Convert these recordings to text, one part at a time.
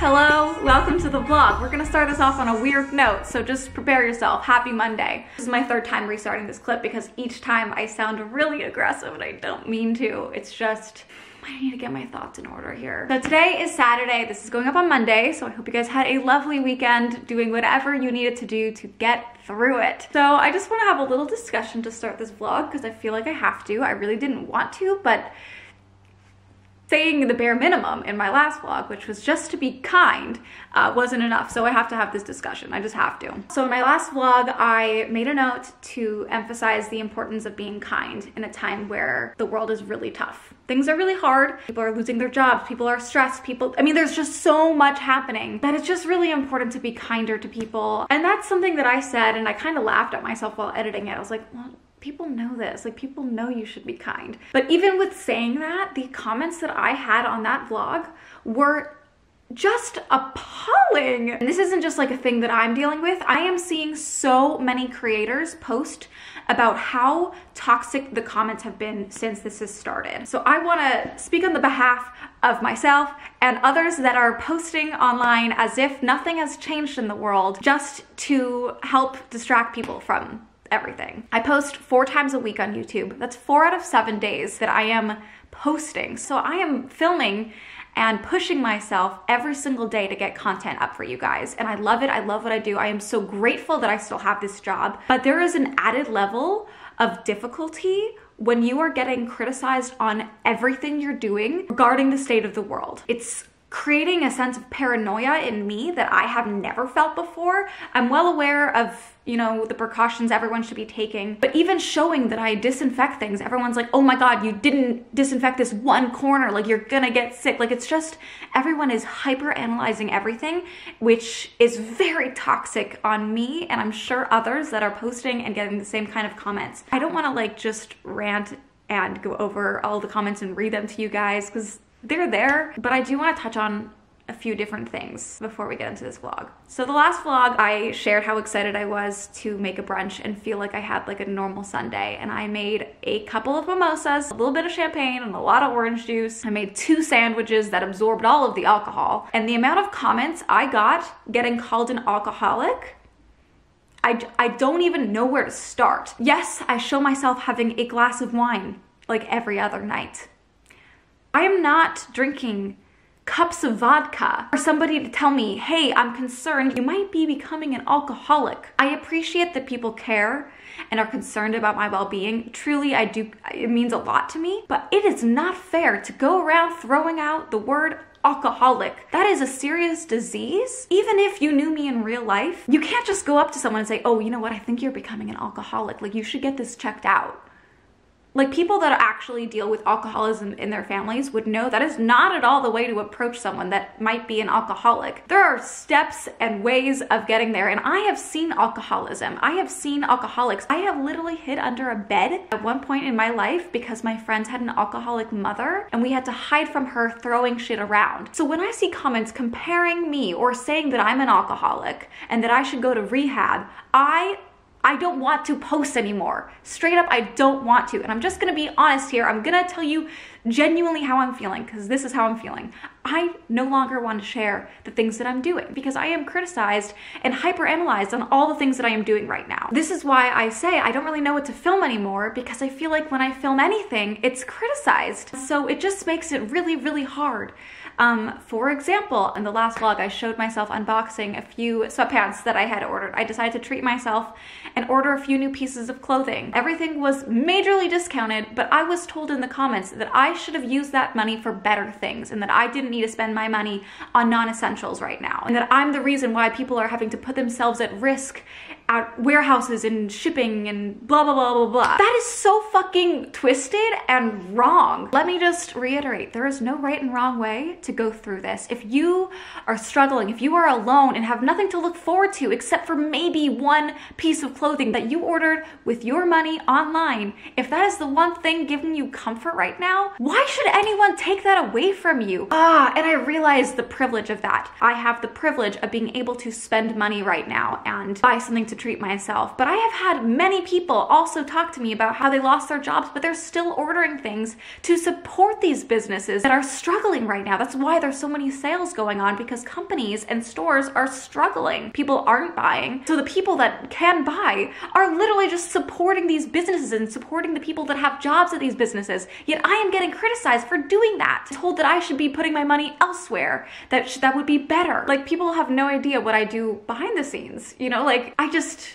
Hello, welcome to the vlog. We're gonna start this off on a weird note, so just prepare yourself. Happy Monday. This is my third time restarting this clip because each time I sound really aggressive and I don't mean to. It's just, I need to get my thoughts in order here. So today is Saturday. This is going up on Monday, so I hope you guys had a lovely weekend doing whatever you needed to do to get through it. So I just wanna have a little discussion to start this vlog because I feel like I have to. I really didn't want to, but saying the bare minimum in my last vlog, which was just to be kind, wasn't enough. So I have to have this discussion. I just have to. So in my last vlog, I made a note to emphasize the importance of being kind in a time where the world is really tough. Things are really hard. People are losing their jobs. People are stressed. There's just so much happening that it's just really important to be kinder to people. And that's something that I said, and I kind of laughed at myself while editing it. I was like, well, people know this, like people know you should be kind. But even with saying that, the comments that I had on that vlog were just appalling. And this isn't just like a thing that I'm dealing with. I am seeing so many creators post about how toxic the comments have been since this has started. So I wanna speak on the behalf of myself and others that are posting online as if nothing has changed in the world just to help distract people from everything. I post 4 times a week on YouTube. That's 4 out of 7 days that I am posting. So I am filming and pushing myself every single day to get content up for you guys. And I love it. I love what I do. I am so grateful that I still have this job. But there is an added level of difficulty when you are getting criticized on everything you're doing regarding the state of the world. It's creating a sense of paranoia in me that I have never felt before. I'm well aware of, you know, the precautions everyone should be taking, but even showing that I disinfect things, everyone's like, oh my God, you didn't disinfect this one corner, like you're gonna get sick. Like it's just, everyone is hyper analyzing everything, which is very toxic on me, and I'm sure others that are posting and getting the same kind of comments. I don't wanna like just rant and go over all the comments and read them to you guys because they're there, but I do want to touch on a few different things before we get into this vlog. So the last vlog, I shared how excited I was to make a brunch and feel like I had like a normal Sunday. And I made a couple of mimosas, a little bit of champagne, and a lot of orange juice. I made 2 sandwiches that absorbed all of the alcohol. And the amount of comments I got getting called an alcoholic, I don't even know where to start. Yes, I show myself having a glass of wine like every other night. I am not drinking cups of vodka for somebody to tell me, hey, I'm concerned you might be becoming an alcoholic. I appreciate that people care and are concerned about my well-being. Truly, I do. It means a lot to me, but it is not fair to go around throwing out the word alcoholic. That is a serious disease. Even if you knew me in real life, you can't just go up to someone and say, oh, you know what? I think you're becoming an alcoholic. Like you should get this checked out. Like people that actually deal with alcoholism in their families would know that is not at all the way to approach someone that might be an alcoholic. There are steps and ways of getting there, and I have seen alcoholism. I have seen alcoholics. I have literally hid under a bed at one point in my life because my friends had an alcoholic mother and we had to hide from her throwing shit around. So when I see comments comparing me or saying that I'm an alcoholic and that I should go to rehab, I don't want to post anymore. Straight up, I don't want to. And I'm just gonna be honest here. I'm gonna tell you genuinely how I'm feeling, because this is how I'm feeling. I no longer want to share the things that I'm doing because I am criticized and hyper-analyzed on all the things that I am doing right now. This is why I say I don't really know what to film anymore, because I feel like when I film anything, it's criticized. So it just makes it really, really hard. For example, in the last vlog, I showed myself unboxing a few sweatpants that I had ordered. I decided to treat myself and order a few new pieces of clothing. Everything was majorly discounted, but I was told in the comments that I should have used that money for better things and that I didn't need to spend my money on non-essentials right now, and that I'm the reason why people are having to put themselves at risk at warehouses and shipping and blah, blah, blah, blah, blah. That is so fucking twisted and wrong. Let me just reiterate, there is no right and wrong way to go through this. If you are struggling, if you are alone and have nothing to look forward to except for maybe one piece of clothing that you ordered with your money online, if that is the one thing giving you comfort right now, why should anyone take that away from you? And I realize the privilege of that. I have the privilege of being able to spend money right now and buy something to treat myself. But I have had many people also talk to me about how they lost their jobs, but they're still ordering things to support these businesses that are struggling right now. That's why there's so many sales going on, because companies and stores are struggling. People aren't buying. So the people that can buy are literally just supporting these businesses and supporting the people that have jobs at these businesses. Yet I am getting criticized for doing that. Told that I should be putting my money elsewhere, that would be better. Like, people have no idea what I do behind the scenes, you know, like I just...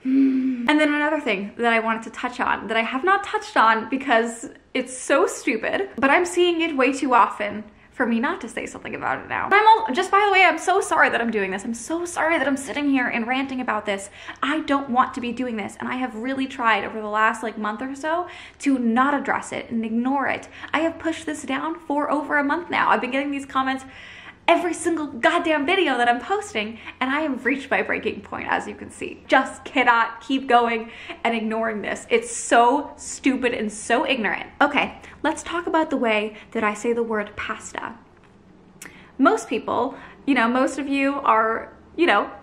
And then another thing that I wanted to touch on that I have not touched on because it's so stupid, but I'm seeing it way too often for me not to say something about it now. Just by the way, I'm so sorry that I'm doing this. I'm so sorry that I'm sitting here and ranting about this. I don't want to be doing this, and I have really tried over the last month or so to not address it and ignore it. I have pushed this down for over a month now. I've been getting these comments every single goddamn video that I'm posting, and I have reached my breaking point, as you can see. Just cannot keep going and ignoring this. It's so stupid and so ignorant. Okay, let's talk about the way that I say the word pasta. Most people, most of you are,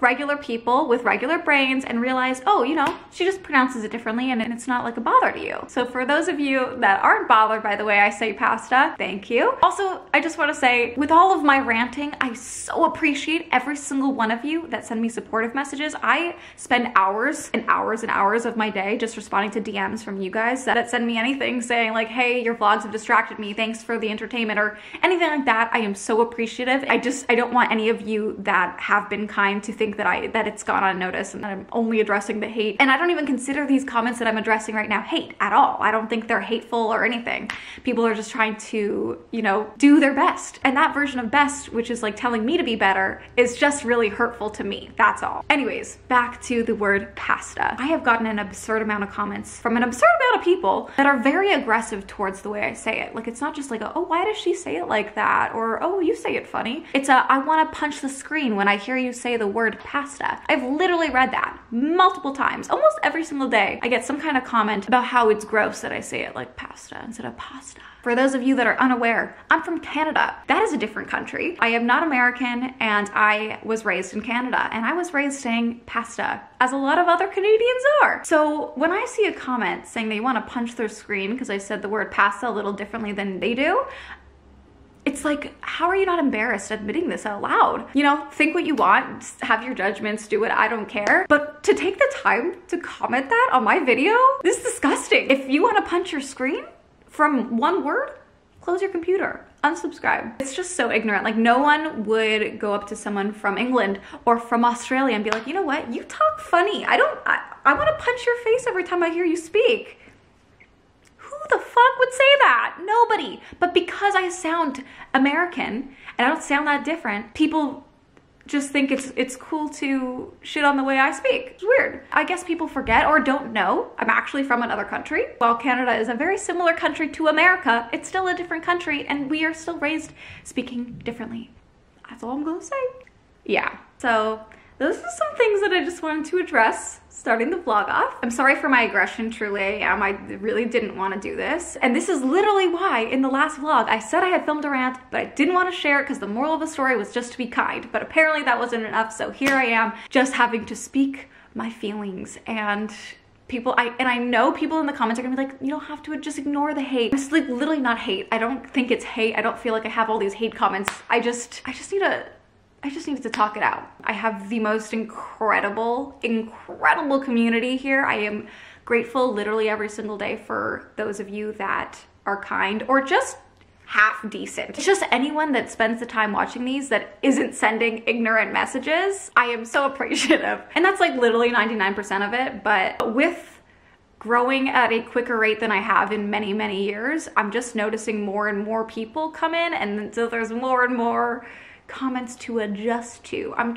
regular people with regular brains and realize, oh, she just pronounces it differently and it's not like a bother to you. So for those of you that aren't bothered by the way I say pasta, thank you. Also, I just want to say, with all of my ranting, I so appreciate every single one of you that send me supportive messages. I spend hours and hours and hours of my day just responding to DMs from you guys that send me anything saying like, hey, your vlogs have distracted me, thanks for the entertainment, or anything like that. I am so appreciative. I don't want any of you that have been kind to think that it's gone unnoticed and that I'm only addressing the hate. And I don't even consider these comments that I'm addressing right now hate at all. I don't think they're hateful or anything. People are just trying to, do their best. And that version of best, which is like telling me to be better, is just really hurtful to me. That's all. Anyways, back to the word pasta. I have gotten an absurd amount of comments from an absurd amount of people that are very aggressive towards the way I say it. Like, it's not just like, oh, why does she say it like that? Or, oh, you say it funny. It's I want to punch the screen when I hear you say the word pasta. I've literally read that multiple times. Almost every single day I get some kind of comment about how it's gross that I say it like pasta instead of pasta. For those of you that are unaware, I'm from Canada. That is a different country. I am not American, and I was raised in Canada, and I was raised saying pasta, as a lot of other Canadians are. So when I see a comment saying they want to punch their screen because I said the word pasta a little differently than they do, it's like, how are you not embarrassed admitting this out loud? Think what you want, have your judgments, do it, I don't care. But to take the time to comment that on my video, this is disgusting. If you want to punch your screen from one word, close your computer, unsubscribe. It's just so ignorant. Like, no one would go up to someone from England or from Australia and be like, you know what, you talk funny. I want to punch your face every time I hear you speak. Who the fuck would say that? Nobody. But because I sound American and I don't sound that different, people just think it's cool to shit on the way I speak. It's weird. I guess people forget or don't know I'm actually from another country. While Canada is a very similar country to America, it's still a different country, and we are still raised speaking differently. That's all I'm gonna say. Yeah, so those are some things that I just wanted to address starting the vlog off. I'm sorry for my aggression, truly I am. I really didn't want to do this. And this is literally why in the last vlog I said I had filmed a rant, but I didn't want to share it because the moral of the story was just to be kind. But apparently that wasn't enough, so here I am just having to speak my feelings. And I know people in the comments are gonna be like, you don't have to, just ignore the hate. It's like literally not hate. I don't think it's hate. I don't feel like I have all these hate comments. I just needed to talk it out. I have the most incredible community here. I am grateful literally every single day for those of you that are kind or just half decent. It's just anyone that spends the time watching these that isn't sending ignorant messages. I am so appreciative. And that's like literally 99% of it. But with growing at a quicker rate than I have in many, many years, I'm just noticing more and more people come in, and so there's more and more comments to adjust to. I'm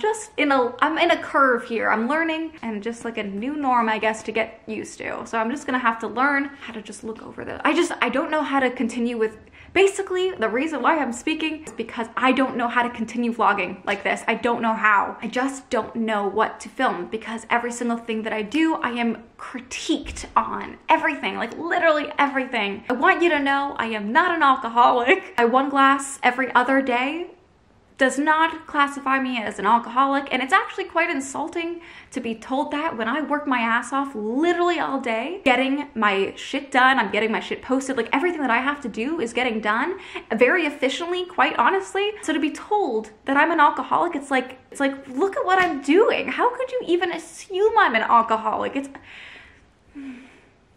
in a curve here. I'm learning, and just like a new norm, I guess, to get used to. So I'm just gonna have to learn how to just look over this. I don't know how to continue with, basically the reason why I'm speaking is because I don't know how to continue vlogging like this. I don't know how. I just don't know what to film, because every single thing that I do, I am critiqued on. Everything, like literally everything. I want you to know I am not an alcoholic. I one glass every other day does not classify me as an alcoholic, and it's actually quite insulting to be told that when I work my ass off literally all day, getting my shit done, I'm getting my shit posted, like everything that I have to do is getting done very efficiently, quite honestly. So to be told that I'm an alcoholic, it's like, look at what I'm doing. How could you even assume I'm an alcoholic?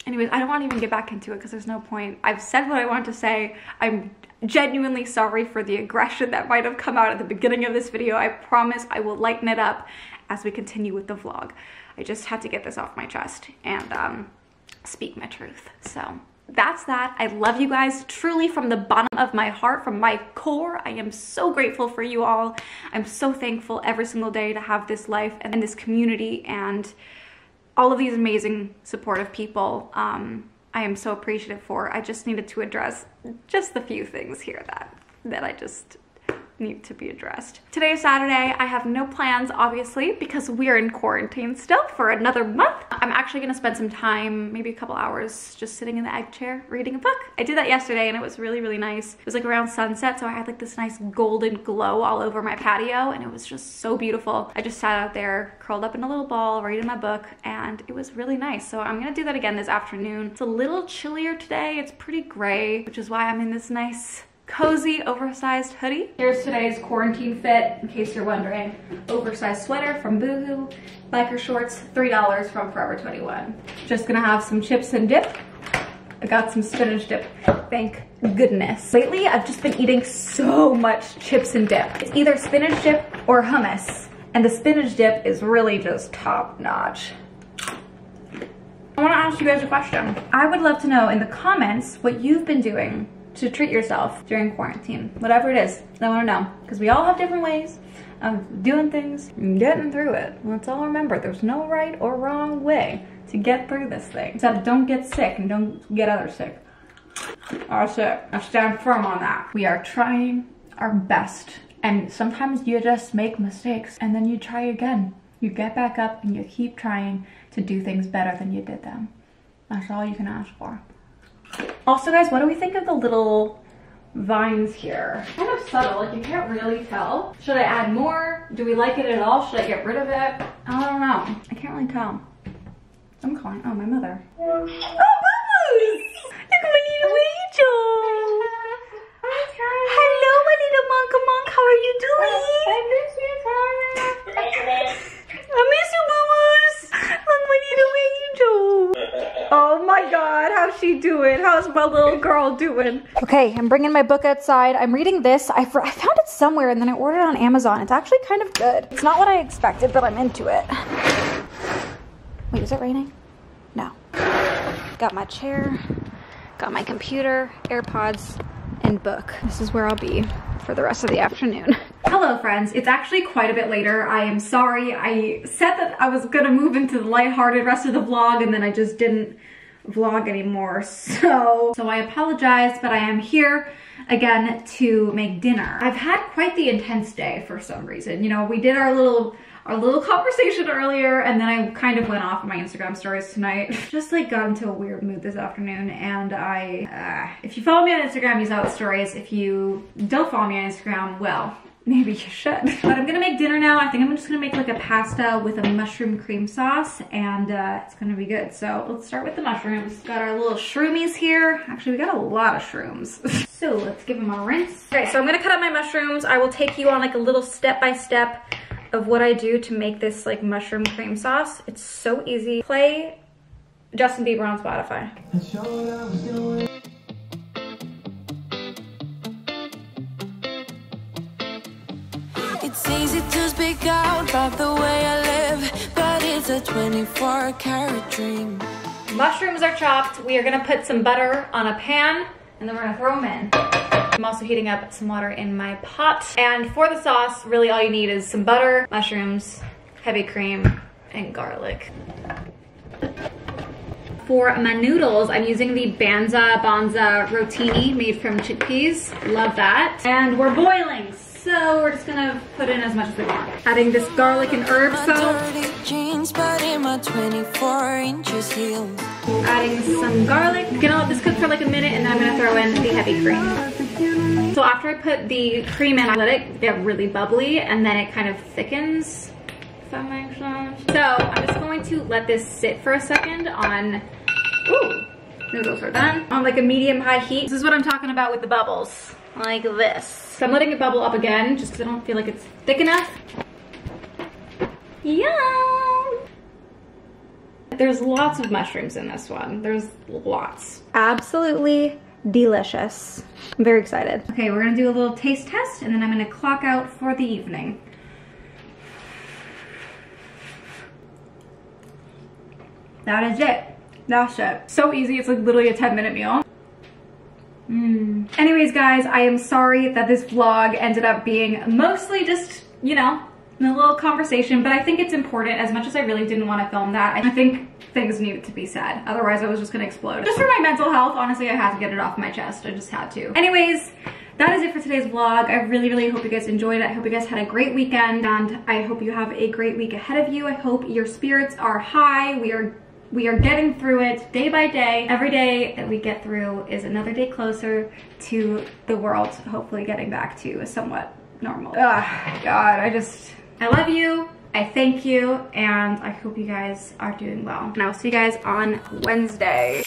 Anyways, I don't want to even get back into it because there's no point. I've said what I want to say. I'm genuinely sorry for the aggression that might have come out at the beginning of this video. I promise I will lighten it up as we continue with the vlog. I just had to get this off my chest and speak my truth. So that's that. I love you guys truly from the bottom of my heart, from my core. I am so grateful for you all. I'm so thankful every single day to have this life and this community and all of these amazing supportive people. I am so appreciative for. I just needed to address just the few things here that I just need to be addressed. Today is Saturday. I have no plans, obviously, because we're in quarantine still for another month. I'm actually gonna spend some time, maybe a couple hours, just sitting in the egg chair reading a book. I did that yesterday and it was really, really nice. It was like around sunset, so I had like this nice golden glow all over my patio and it was just so beautiful. I just sat out there, curled up in a little ball, reading my book, and it was really nice. So I'm gonna do that again this afternoon. It's a little chillier today. It's pretty gray, which is why I'm in this nice cozy oversized hoodie. Here's today's quarantine fit, in case you're wondering. Oversized sweater from Boohoo, biker shorts, $3 from Forever 21. Just gonna have some chips and dip. I got some spinach dip, thank goodness. Lately, I've just been eating so much chips and dip. It's either spinach dip or hummus, and the spinach dip is really just top notch. I wanna ask you guys a question. I would love to know in the comments what you've been doing to treat yourself during quarantine, whatever it is. I want to know, because we all have different ways of doing things and getting through it. Let's all remember there's no right or wrong way to get through this thing. Except don't get sick and don't get others sick. Or sick. I stand firm on that. We are trying our best, and sometimes you just make mistakes and then you try again. You get back up and you keep trying to do things better than you did them. That's all you can ask for. Also, guys, what do we think of the little vines here? Kind of subtle, like you can't really tell. Should I add more? Do we like it at all? Should I get rid of it? I don't know. I can't really tell. I'm calling, oh, my mother. Oh, Bubbles! Look, my little angel! Hello, my little monk, how are you doing? I miss you, Tara. I miss you, Bubbles! Look, my little angel! Oh my God, how's she doing? How's my little girl doing? Okay, I'm bringing my book outside. I'm reading this. I found it somewhere and then I ordered it on Amazon. It's actually kind of good. It's not what I expected, but I'm into it. Wait, is it raining? No. Got my chair, got my computer, AirPods, and book. This is where I'll be for the rest of the afternoon. Hello friends, it's actually quite a bit later. I am sorry. I said that I was gonna move into the lighthearted rest of the vlog and then I just didn't vlog anymore. So I apologize, but I am here again to make dinner. I've had quite the intense day for some reason. You know, we did our little conversation earlier and then I kind of went off on my Instagram stories tonight. Just like got into a weird mood this afternoon and if you follow me on Instagram, you saw the stories. If you don't follow me on Instagram, well, maybe you should. But I'm gonna make dinner now. I think I'm just gonna make like a pasta with a mushroom cream sauce and it's gonna be good. So let's start with the mushrooms. Got our little shroomies here. Actually, we got a lot of shrooms. So let's give them a rinse. Okay, so I'm gonna cut up my mushrooms. I will take you on like a little step-by-step of what I do to make this like mushroom cream sauce. It's so easy. Play Justin Bieber on Spotify. It's easy to speak out about the way I live, but it's a 24-karat dream. Mushrooms are chopped. We are gonna put some butter on a pan and then we're gonna throw them in. I'm also heating up some water in my pot. And for the sauce, really all you need is some butter, mushrooms, heavy cream, and garlic. For my noodles, I'm using the Banza rotini made from chickpeas. Love that. And we're boiling, so we're just gonna put in as much as we want. Adding this garlic and herb salt. Jeans, but in my 24 inches heels. Adding some garlic. Gonna let this cook for like a minute and then I'm gonna throw in the heavy cream. So after I put the cream in, I let it get really bubbly and then it kind of thickens, if that makes sense. So I'm just going to let this sit for a second on, ooh, noodles are done, on like a medium-high heat. This is what I'm talking about with the bubbles, like this. So I'm letting it bubble up again just because I don't feel like it's thick enough. Yum! There's lots of mushrooms in this one. There's lots. Absolutely delicious. I'm very excited. Okay, we're gonna do a little taste test and then I'm gonna clock out for the evening. That is it. That's it. So easy, it's like literally a 10-minute meal. Anyways, guys, I am sorry that this vlog ended up being mostly just, you know, a little conversation, but I think it's important. As much as I really didn't want to film that, I think things needed to be said. Otherwise, I was just gonna explode. Just for my mental health, honestly, I had to get it off my chest. I just had to. Anyways, that is it for today's vlog. I really hope you guys enjoyed it. I hope you guys had a great weekend, and I hope you have a great week ahead of you. I hope your spirits are high. We are getting through it day by day. Every day that we get through is another day closer to the world hopefully getting back to a somewhat normal. Oh, God, I love you. I thank you, and I hope you guys are doing well. And I'll see you guys on Wednesday.